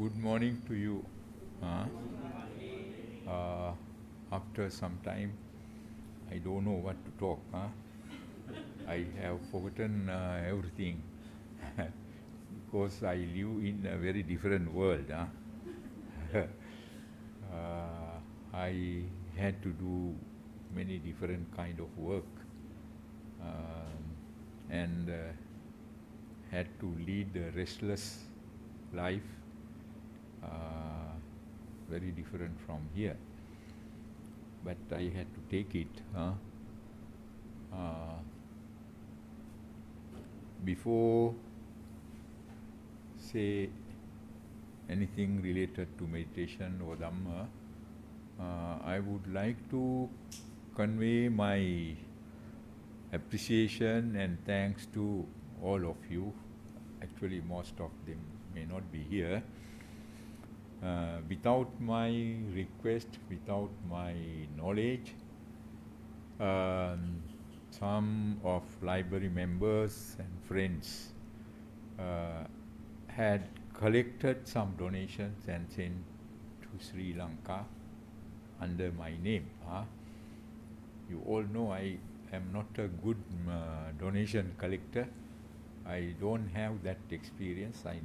Good morning to you. Huh? After some time, I don't know what to talk. Huh? I have forgotten everything because I live in a very different world. Huh? I had to do many different kind of work and had to lead a restless life, very different from here. But I had to take it. Before say anything related to meditation or Dhamma, I would like to convey my appreciation and thanks to all of you. Actually, most of them may not be here. Without my request, without my knowledge, some of library members and friends had collected some donations and sent to Sri Lanka under my name. You all know I am not a good donation collector. I don't have that experience. I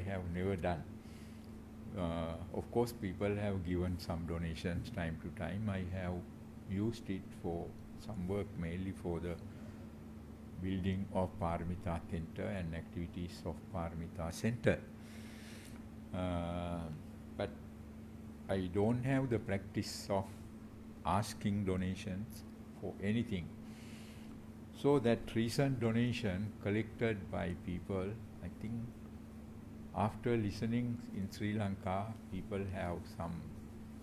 have never done. Of course, people have given some donations time to time. I have used it for some work, mainly for the building of Paramita Center and activities of Paramita Center. But I don't have the practice of asking donations for anything. So that recent donation collected by people, I think after listening in Sri Lanka, people have some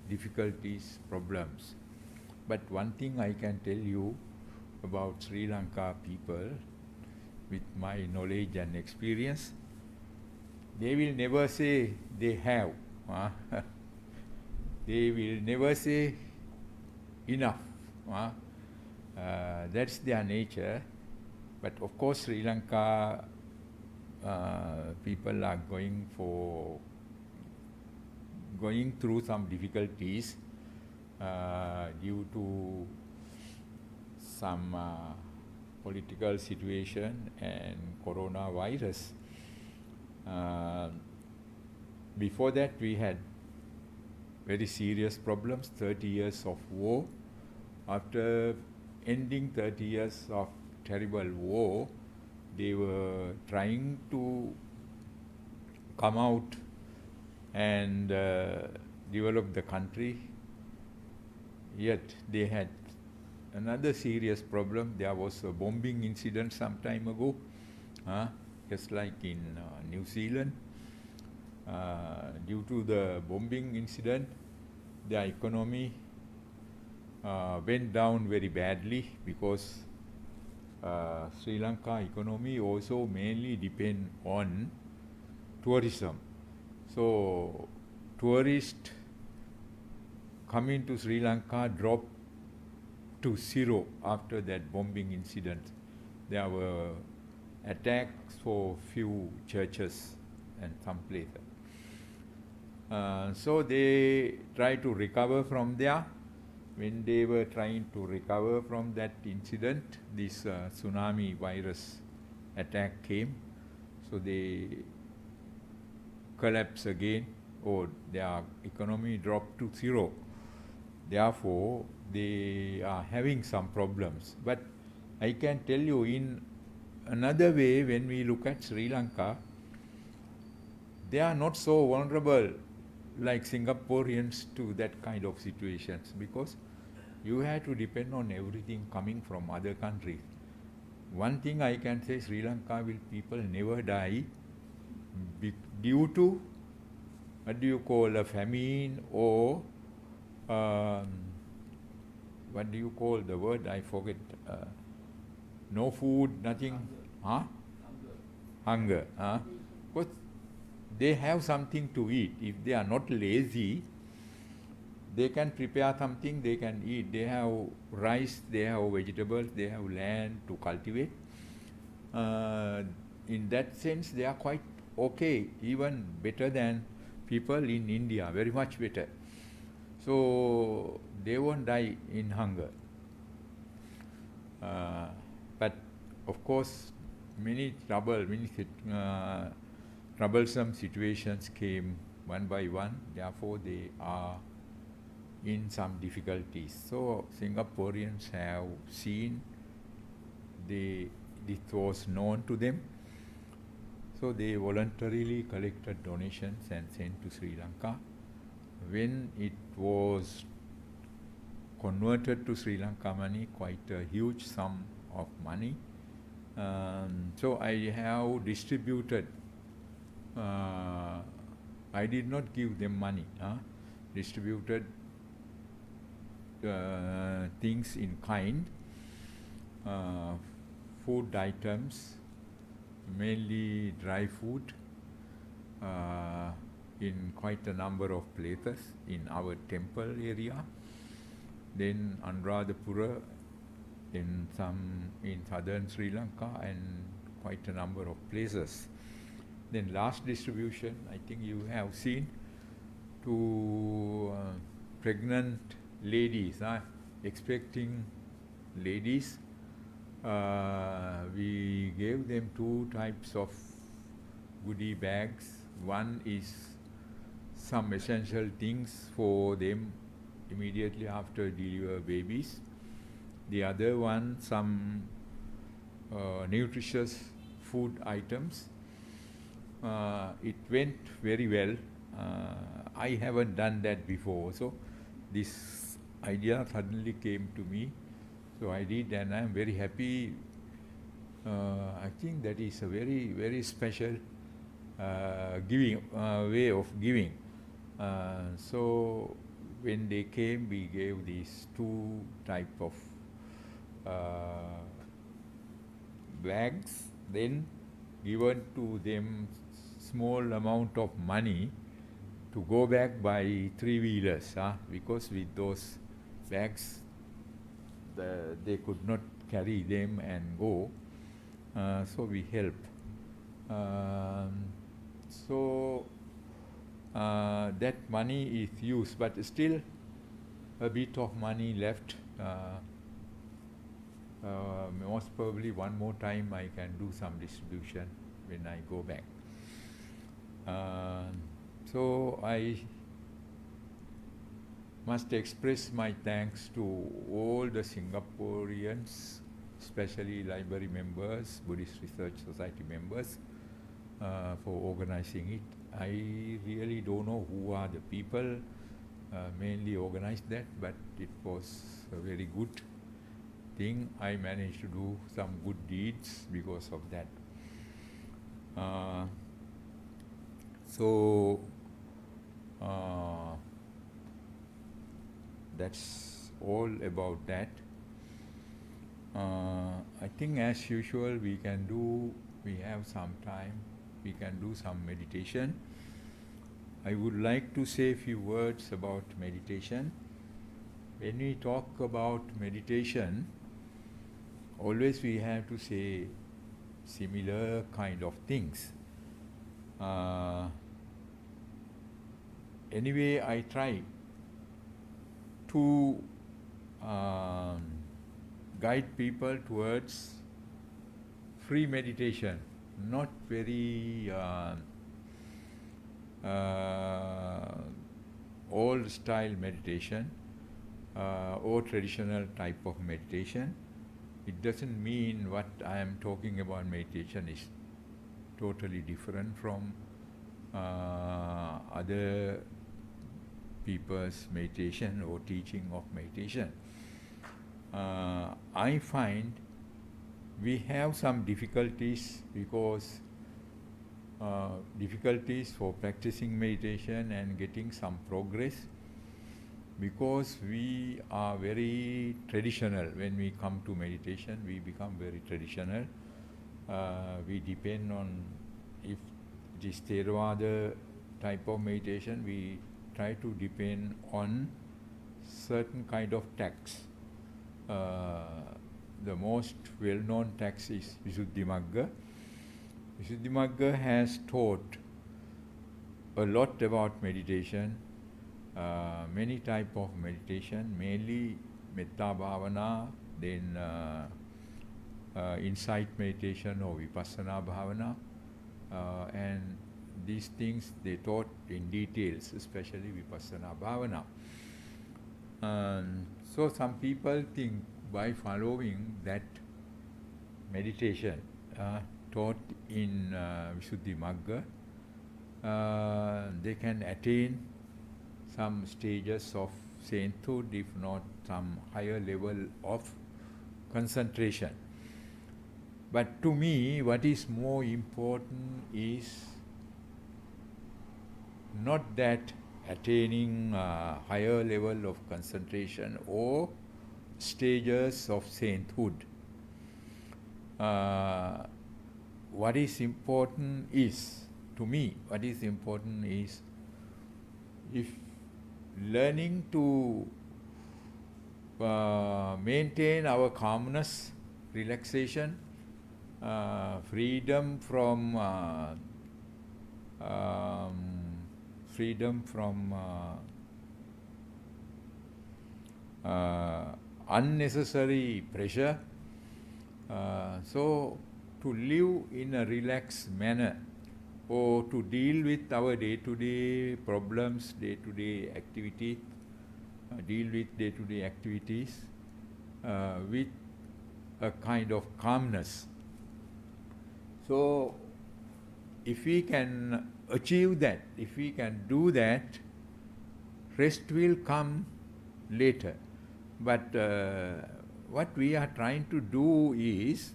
difficulties, problems. But one thing I can tell you about Sri Lanka people, with my knowledge and experience, they will never say they have. They will never say enough. That's their nature. But of course, Sri Lanka people are going through some difficulties due to some political situation and coronavirus. Before that, we had very serious problems, 30 years of war. After ending 30 years of terrible war, they were trying to come out and develop the country. Yet they had another serious problem. There was a bombing incident some time ago, just like in New Zealand. Due to the bombing incident, their economy went down very badly because Sri Lanka economy also mainly depend on tourism. So tourists coming to Sri Lanka dropped to zero after that bombing incident. There were attacks for few churches and some places. So they tried to recover from there. When they were trying to recover from that incident, this tsunami virus attack came. So they collapsed again, or their economy dropped to zero. Therefore, they are having some problems. But I can tell you, in another way, when we look at Sri Lanka, they are not so vulnerable like Singaporeans to that kind of situations, because you have to depend on everything coming from other countries. One thing I can say, Sri Lanka people never die due to, what do you call, a famine, or what do you call the word, I forget, no food, nothing, hunger. Because they have something to eat. If they are not lazy, they can prepare something, they can eat. They have rice, they have vegetables, they have land to cultivate. In that sense, they are quite okay, even better than people in India, very much better. So they won't die in hunger. But of course, many troublesome situations came one by one. Therefore, they are in some difficulties. So Singaporeans have seen this was known to them. So they voluntarily collected donations and sent to Sri Lanka. When it was converted to Sri Lanka money, quite a huge sum of money. So I have distributed, I did not give them money, distributed things in kind, food items, mainly dry food, in quite a number of places in our temple area. Then Anuradhapura, in southern Sri Lanka, and quite a number of places. Then last distribution, I think you have seen, to pregnant ladies, expecting ladies. We gave them 2 types of goodie bags. One is some essential things for them immediately after deliver babies. The other one, some nutritious food items. It went very well. I haven't done that before, so this idea suddenly came to me. So I did, and I'm very happy. I think that is a very, very special way of giving. So when they came, we gave these 2 type of bags, then given to them small amount of money to go back by 3-wheelers, because with those bags they could not carry them and go, so we help. So that money is used, but still a bit of money left. Most probably one more time I can do some distribution when I go back. So I must express my thanks to all the Singaporeans, especially library members, Buddhist Research Society members, for organizing it. I really don't know who are the people mainly organized that, but it was a very good thing. I managed to do some good deeds because of that. So that's all about that. I think as usual we have some time, we can do some meditation. I would like to say a few words about meditation. When we talk about meditation, always we have to say similar kind of things. Anyway, I try to guide people towards free meditation, not very old style meditation or traditional type of meditation. It doesn't mean what I am talking about meditation is totally different from other people's meditation or teaching of meditation. I find we have some difficulties because difficulties for practicing meditation and getting some progress, because we are very traditional. When we come to meditation, we become very traditional. We depend on, if it is Theravada type of meditation, we try to depend on certain kind of texts. The most well-known text is Visuddhimagga. Visuddhimagga has taught a lot about meditation, many type of meditation, mainly metta bhavana, then insight meditation or vipassana bhavana, and these things they taught in details, especially vipassana bhavana. So some people think by following that meditation taught in Visuddhimagga, they can attain some stages of sainthood, if not some higher level of concentration. But to me, what is more important is not that attaining higher level of concentration or stages of sainthood. What is important is, to me, what is important is if learning to maintain our calmness, relaxation, freedom from unnecessary pressure. So to live in a relaxed manner or to deal with our day-to-day problems, day-to-day activity, with a kind of calmness. So if we can achieve that, if we can do that, rest will come later. But what we are trying to do is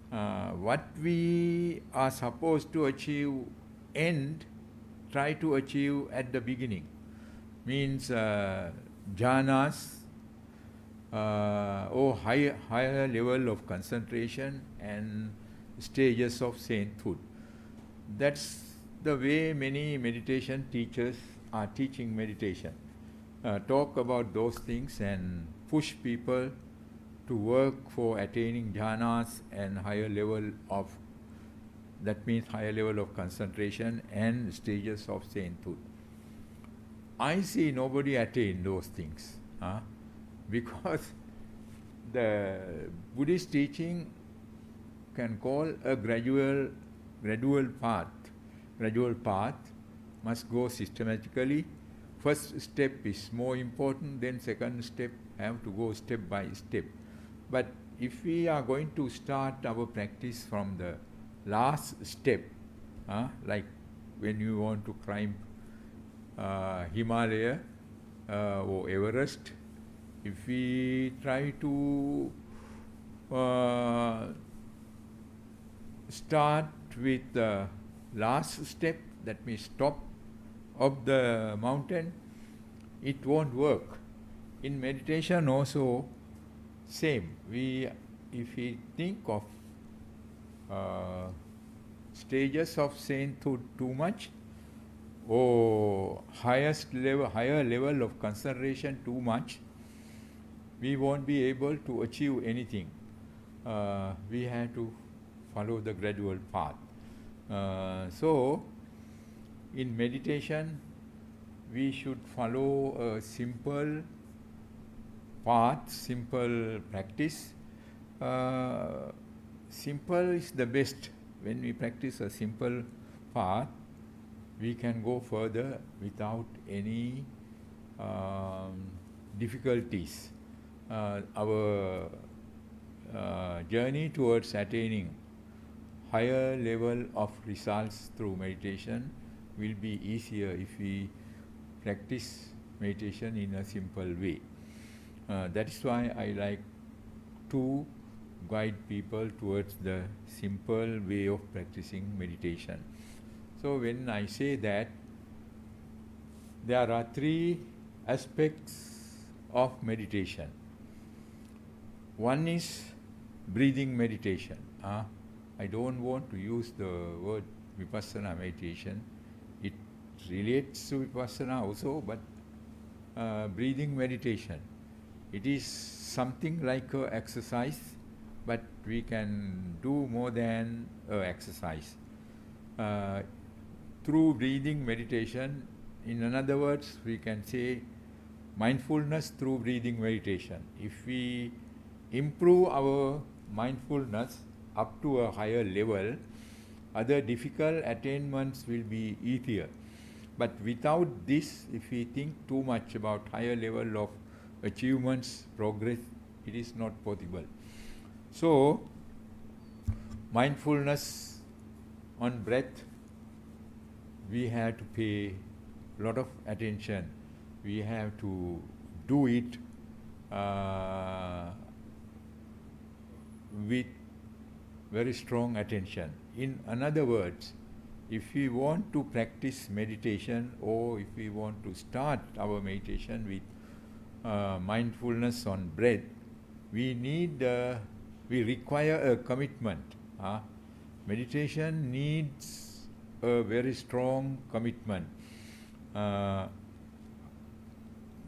what we are supposed to achieve try to achieve at the beginning. Means jhanas or higher level of concentration and stages of sainthood. That's the way many meditation teachers are teaching meditation. Talk about those things and push people to work for attaining jhanas and higher level of, that means higher level of concentration and stages of sainthood. I see nobody attain those things, because the Buddhist teaching can call a gradual path. Gradual path must go systematically. First step is more important, then second step have to go step by step. But if we are going to start our practice from the last step, like when you want to climb Himalaya or Everest, if we try to start with the last step, that means top of the mountain, it won't work. In meditation also, same. If we think of stages of sainthood too much, or higher level of concentration too much, we won't be able to achieve anything. We have to follow the gradual path. So, in meditation, we should follow a simple path, simple practice. Simple is the best. When we practice a simple path, we can go further without any difficulties. Our journey towards attaining higher level of results through meditation will be easier if we practice meditation in a simple way. That is why I like to guide people towards the simple way of practicing meditation. So when I say that, there are three aspects of meditation. One is breathing meditation. I don't want to use the word Vipassana meditation. It relates to Vipassana also, but breathing meditation, it is something like an exercise but we can do more than exercise. Through breathing meditation, in other words, we can say mindfulness through breathing meditation. If we improve our mindfulness up to a higher level, other difficult attainments will be easier. But without this, if we think too much about higher level of achievements, progress, it is not possible. So, mindfulness on breath, we have to pay a lot of attention. We have to do it with very strong attention. In other words, if we want to practice meditation, or if we want to start our meditation with mindfulness on breath, we require a commitment. Meditation needs a very strong commitment.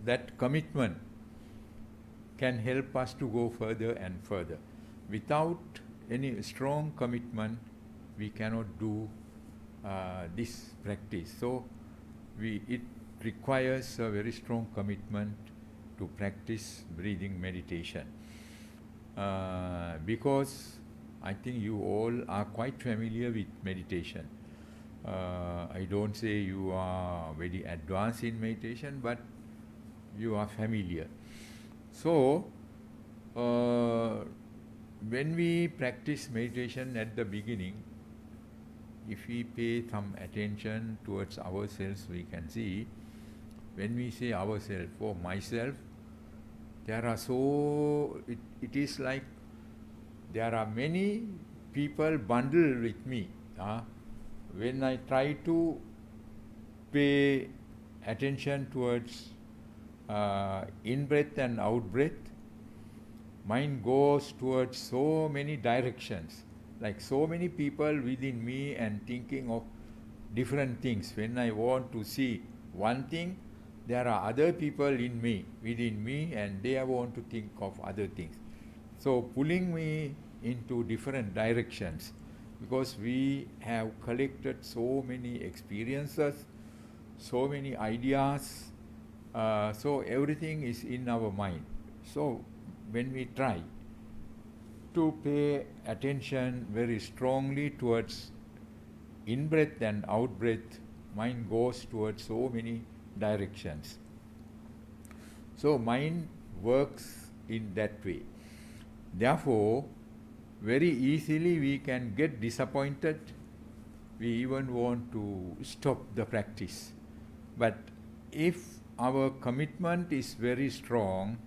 That commitment can help us to go further and further. Without any strong commitment, we cannot do this practice. So, it requires a very strong commitment to practice breathing meditation. Because I think you all are quite familiar with meditation. I don't say you are very advanced in meditation, but you are familiar. So, when we practice meditation at the beginning, if we pay some attention towards ourselves, we can see, when we say ourselves, for myself, there are it is like there are many people bundled with me. When I try to pay attention towards in-breath and out-breath, mind goes towards so many directions, like so many people within me and thinking of different things. When I want to see one thing, there are other people within me, and they want to think of other things. So pulling me into different directions, because we have collected so many experiences, so many ideas, so everything is in our mind. So when we try to pay attention very strongly towards in-breath and out-breath, mind goes towards so many directions. So mind works in that way. Therefore, very easily we can get disappointed. We even want to stop the practice. But if our commitment is very strong,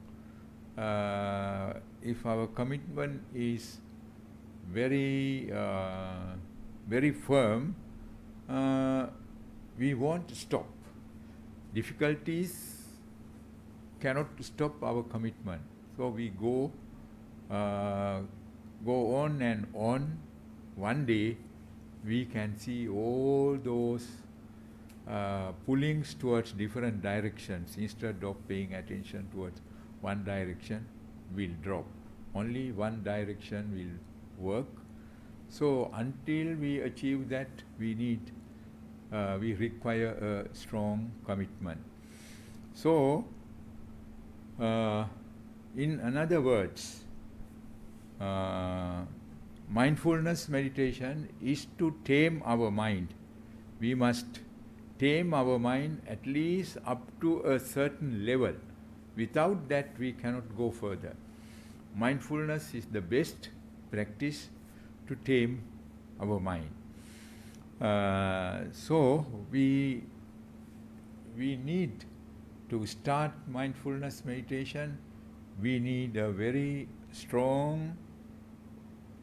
if our commitment is very firm, we won't stop. Difficulties cannot stop our commitment. So we go on and on. One day we can see all those pullings towards different directions. Instead of paying attention towards one direction, will drop. Only one direction will work. So until we achieve that, we require a strong commitment. So, in other words, mindfulness meditation is to tame our mind. We must tame our mind at least up to a certain level. Without that, we cannot go further. Mindfulness is the best practice to tame our mind. So we need to start mindfulness meditation. We need a very strong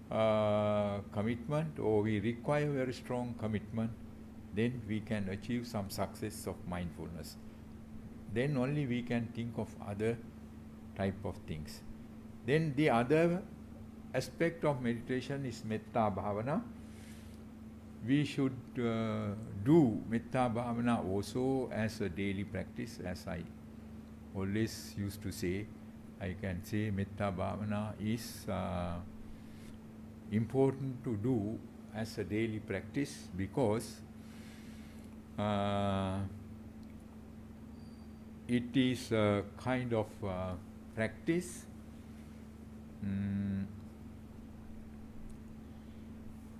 commitment, or we require very strong commitment. Then we can achieve some success of mindfulness. Then only we can think of other type of things. Then the other aspect of meditation is metta bhavana. We should do metta bhavana also as a daily practice. As I always used to say, I can say metta bhavana is important to do as a daily practice, because it is a kind of practice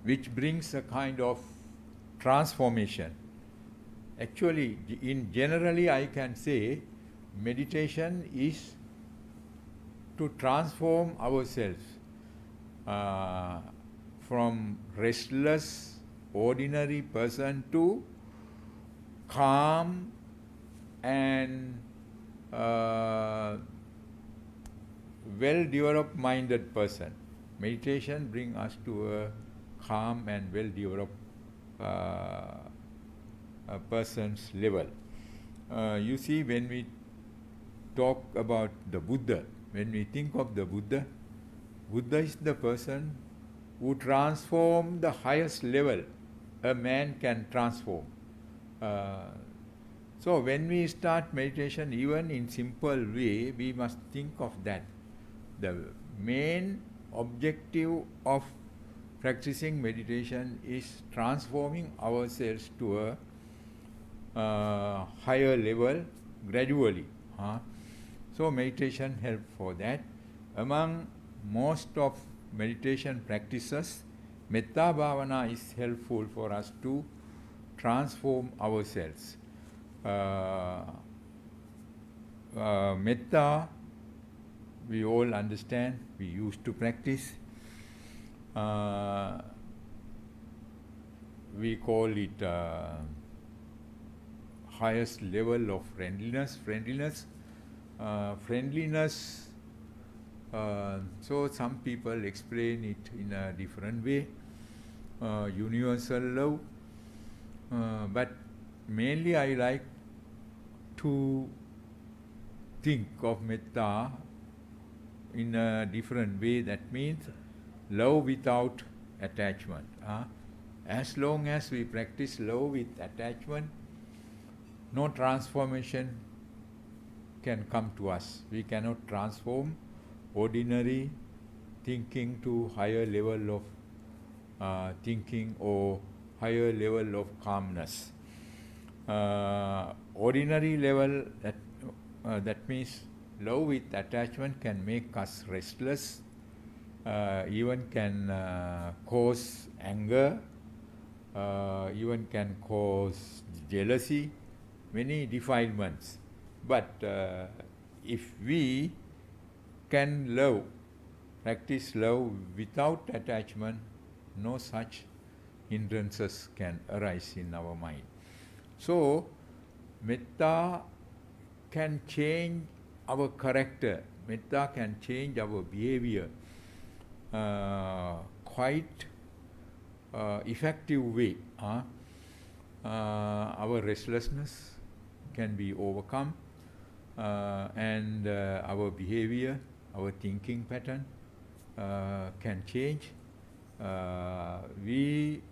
which brings a kind of transformation. Actually, generally I can say meditation is to transform ourselves from restless, ordinary person to calm and well-developed minded person. Meditation brings us to a calm and well-developed person's level. You see, when we talk about the Buddha, when we think of the Buddha, Buddha is the person who transforms the highest level a man can transform. So when we start meditation, even in simple way, we must think of that. The main objective of practicing meditation is transforming ourselves to a higher level gradually. So meditation helps for that. Among most of meditation practices, Metta Bhavana is helpful for us to transform ourselves. Metta, we all understand, we used to practice. We call it highest level of friendliness. So some people explain it in a different way. Universal love. But mainly I like to think of metta in a different way. That means love without attachment. As long as we practice love with attachment, no transformation can come to us. We cannot transform ordinary thinking to higher level of thinking or higher level of calmness. Ordinary level, that means love with attachment can make us restless, even can cause anger, even can cause jealousy, many defilements. But if we can love, practice love without attachment, no such hindrances can arise in our mind. So, metta can change our character, metta can change our behavior quite effective way. Our restlessness can be overcome, and our behavior, our thinking pattern can change. We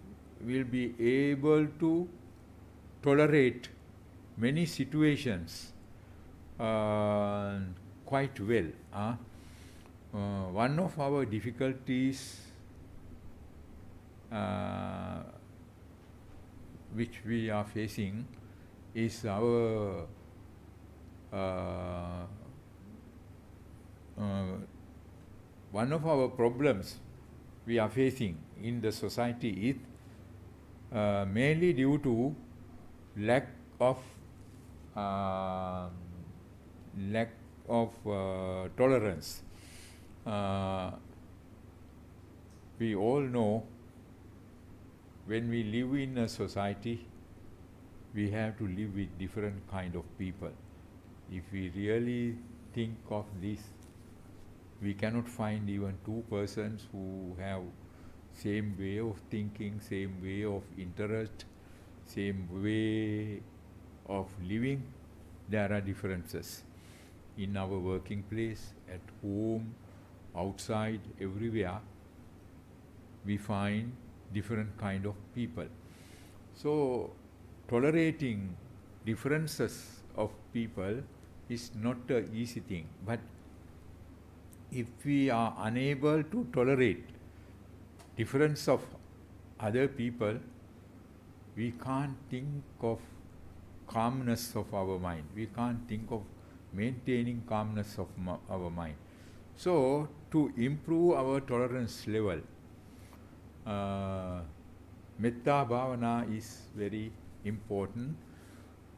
will be able to tolerate many situations quite well. One of our difficulties which we are facing is our one of our problems we are facing in the society is mainly due to lack of tolerance. We all know when we live in a society, we have to live with different kind of people. If we really think of this, we cannot find even two persons who have same way of thinking, same way of interest, same way of living. There are differences in our working place, at home, outside, everywhere. We find different kind of people. So tolerating differences of people is not an easy thing. But if we are unable to tolerate difference of other people, we can't think of calmness of our mind. We can't think of maintaining calmness of our mind. So, to improve our tolerance level, Metta Bhavana is very important.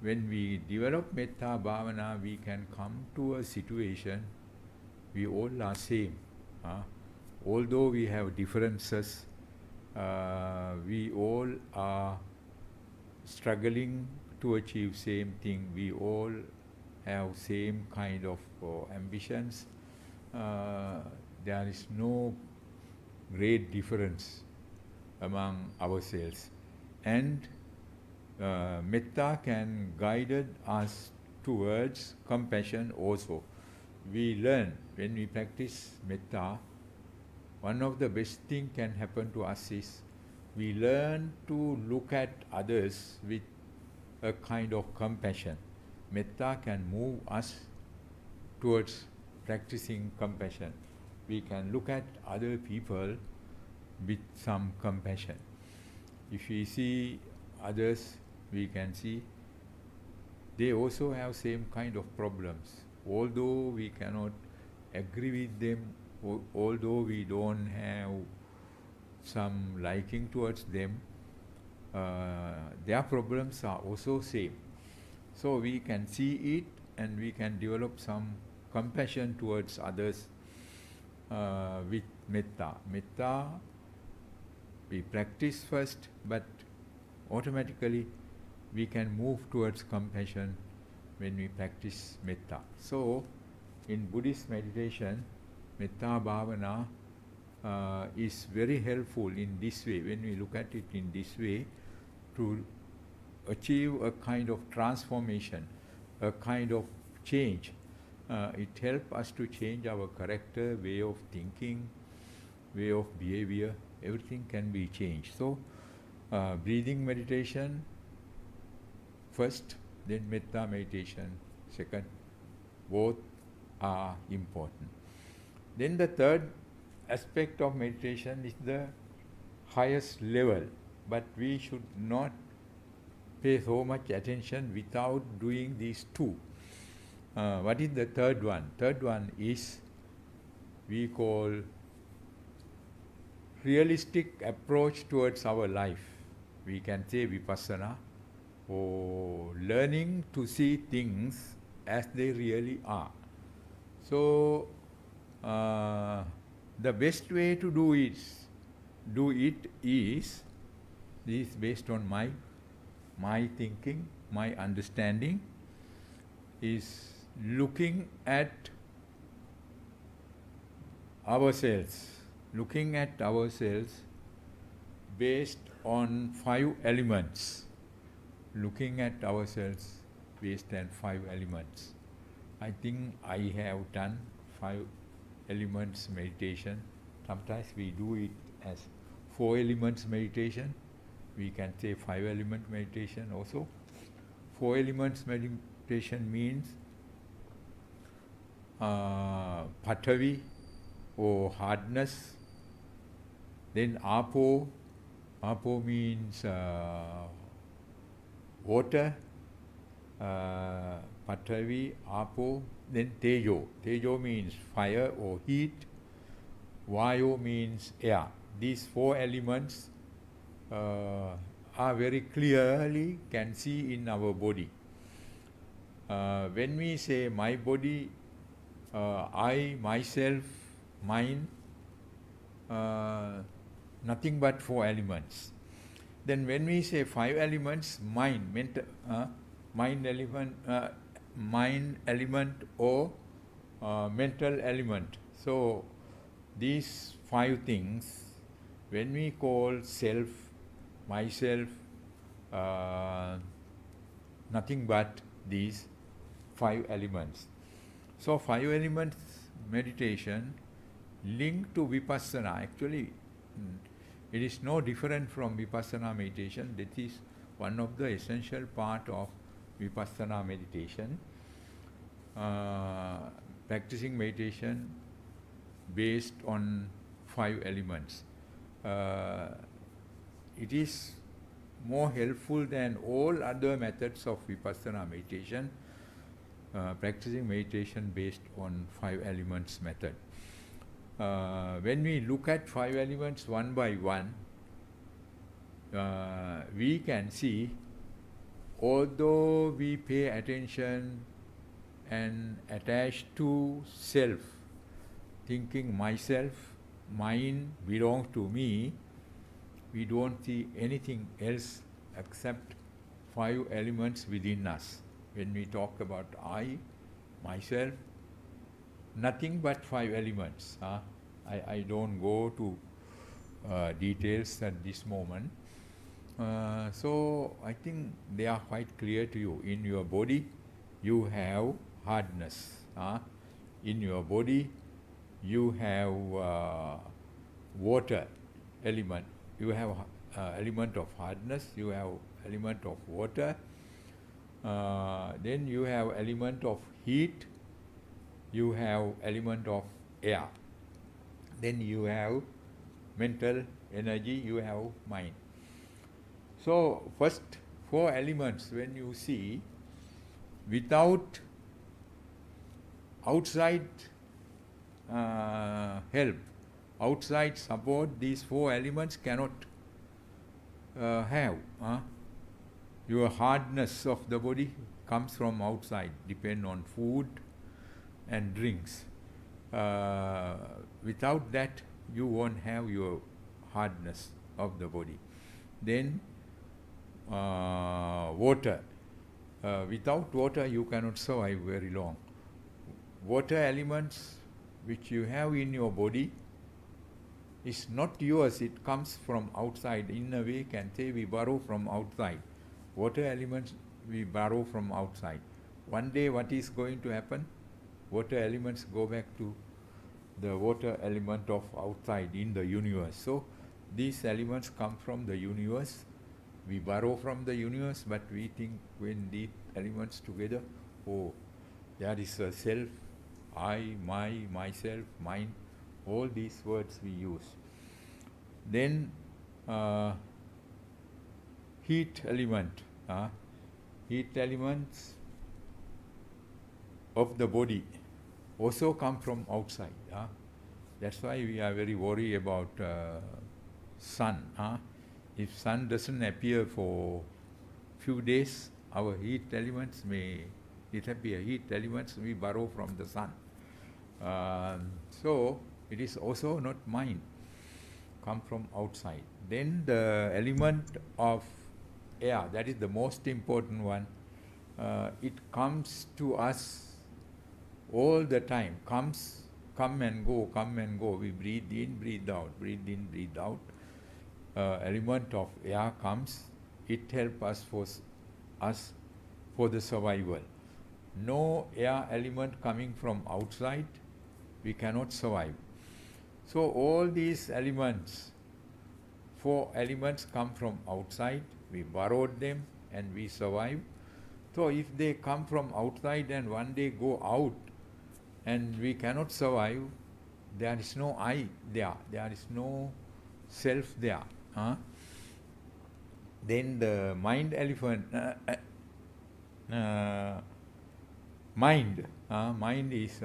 When we develop Metta Bhavana, we can come to a situation we all are same. Although we have differences, we all are struggling to achieve same thing. We all have same kind of ambitions. There is no great difference among ourselves. And Metta can guide us towards compassion also. We learn when we practice Metta, one of the best things can happen to us is we learn to look at others with a kind of compassion. Metta can move us towards practicing compassion. We can look at other people with some compassion. If we see others, we can see they also have same kind of problems. Although we cannot agree with them, although we don't have some liking towards them, their problems are also same. So we can see it and we can develop some compassion towards others with Metta. Metta we practice first, but automatically we can move towards compassion when we practice Metta. So in Buddhist meditation, Metta Bhavana is very helpful in this way, when we look at it in this way, to achieve a kind of transformation, a kind of change. It helps us to change our character, way of thinking, way of behavior, everything can be changed. So, breathing meditation first, then Metta meditation second, both are important. Then the third aspect of meditation is the highest level, but we should not pay so much attention without doing these two. What is the third one? Third one is we call realistic approach towards our life. We can say Vipassana, or learning to see things as they really are. So, the best way to do it is, this is based on my thinking, my understanding, is looking at ourselves based on 5 elements. Looking at ourselves based on 5 elements. I think I have done 5 elements meditation. Sometimes we do it as 4 elements meditation. We can say 5 element meditation also. 4 elements meditation means Pathavi or hardness. Then Apo means water. Pathavi, Apo, then Tejo means fire or heat. Vayu means air. These 4 elements are very clearly can see in our body. When we say my body, I, myself, mine, nothing but 4 elements. Then when we say 5 elements, mind element or mental element. So these 5 things, when we call self, myself, nothing but these 5 elements. So 5 elements meditation linked to Vipassana. Actually, it is no different from Vipassana meditation. That is one of the essential part of Vipassana meditation. Practicing meditation based on 5 elements. it is more helpful than all other methods of Vipassana meditation, practicing meditation based on 5 elements method. When we look at 5 elements one by one, we can see, although we pay attention and attach to self, thinking myself, mine belongs to me, we don't see anything else except 5 elements within us. When we talk about I, myself, nothing but 5 elements. I don't go to details at this moment. So I think they are quite clear to you. In your body, you have hardness. In your body, you have water element. You have element of hardness. You have element of water. Then you have element of heat. You have element of air. Then you have mental energy. You have mind. So first 4 elements, when you see, without outside help, outside support, these 4 elements cannot have. Your hardness of the body comes from outside, depend on food and drinks. Without that, you won't have your hardness of the body. Then water. Without water, you cannot survive very long. Water elements which you have in your body is not yours, it comes from outside. In a way, can say we borrow from outside. Water elements we borrow from outside. One day, what is going to happen? Water elements go back to the water element of outside in the universe. So these elements come from the universe. We borrow from the universe, but we think when these elements together, oh, there is a self, I, my, myself, mine, all these words we use. Then heat element. Heat elements of the body also come from outside. That's why we are very worried about sun. If sun doesn't appear for few days, our heat elements may disappear. Heat elements we borrow from the sun. So it is also not mine, come from outside. Then the element of air, that is the most important one. It comes to us all the time. Come and go, come and go. We breathe in, breathe out, breathe in, breathe out. Element of air comes. It helps us for the survival. No air element coming from outside, we cannot survive. So all these elements, 4 elements come from outside, we borrowed them and we survive. So if they come from outside and one day go out and we cannot survive, there is no I there, there is no self there. Then the mind elephant, mind is,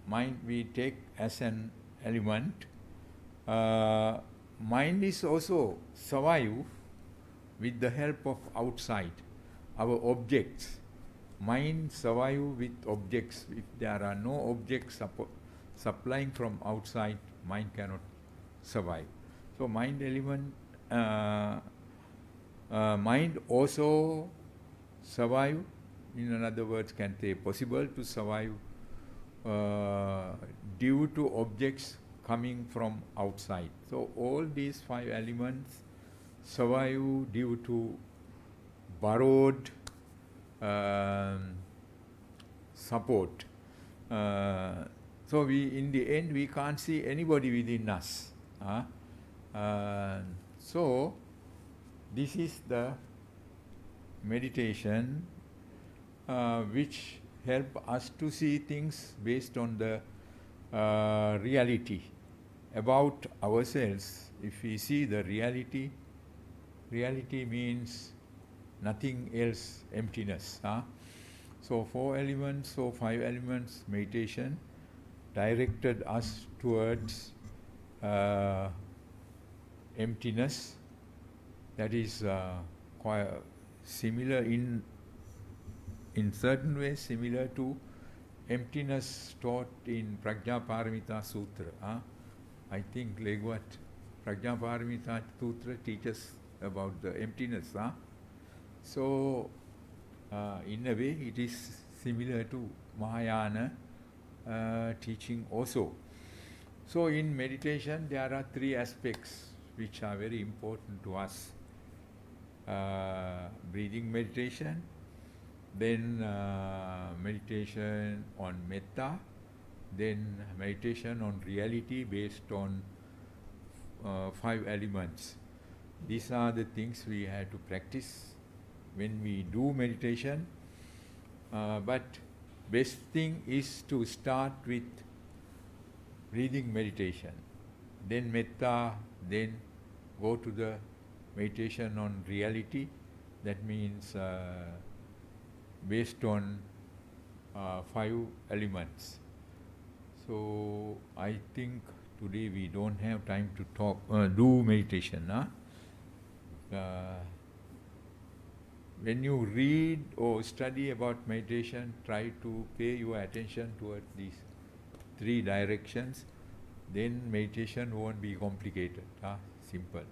mind we take as an element. Mind is also survive with the help of outside, our objects. Mind survive with objects. If there are no objects supplying from outside, mind cannot survive. So mind element, mind also survive, in other words, can say possible to survive due to objects coming from outside. So all these 5 elements survive due to borrowed support. So we, in the end, we can't see anybody within us. So this is the meditation which help us to see things based on the reality. about ourselves, if we see the reality, reality means nothing else, emptiness. So 4 elements or 5 elements meditation directed us towards emptiness. That is quite similar in certain ways, similar to emptiness taught in Prajnaparamita Sutra. I think like what Prajnaparamita Sutra teaches about the emptiness. So, in a way, it is similar to Mahayana teaching also. So, in meditation, there are 3 aspects which are very important to us. Breathing meditation, then meditation on metta, then meditation on reality based on 5 elements. These are the things we have to practice when we do meditation. But best thing is to start with breathing meditation, then metta, then go to the meditation on reality. That means based on 5 elements. So I think today we don't have time to do meditation. When you read or study about meditation, try to pay your attention towards these 3 directions. Then meditation won't be complicated. Simple.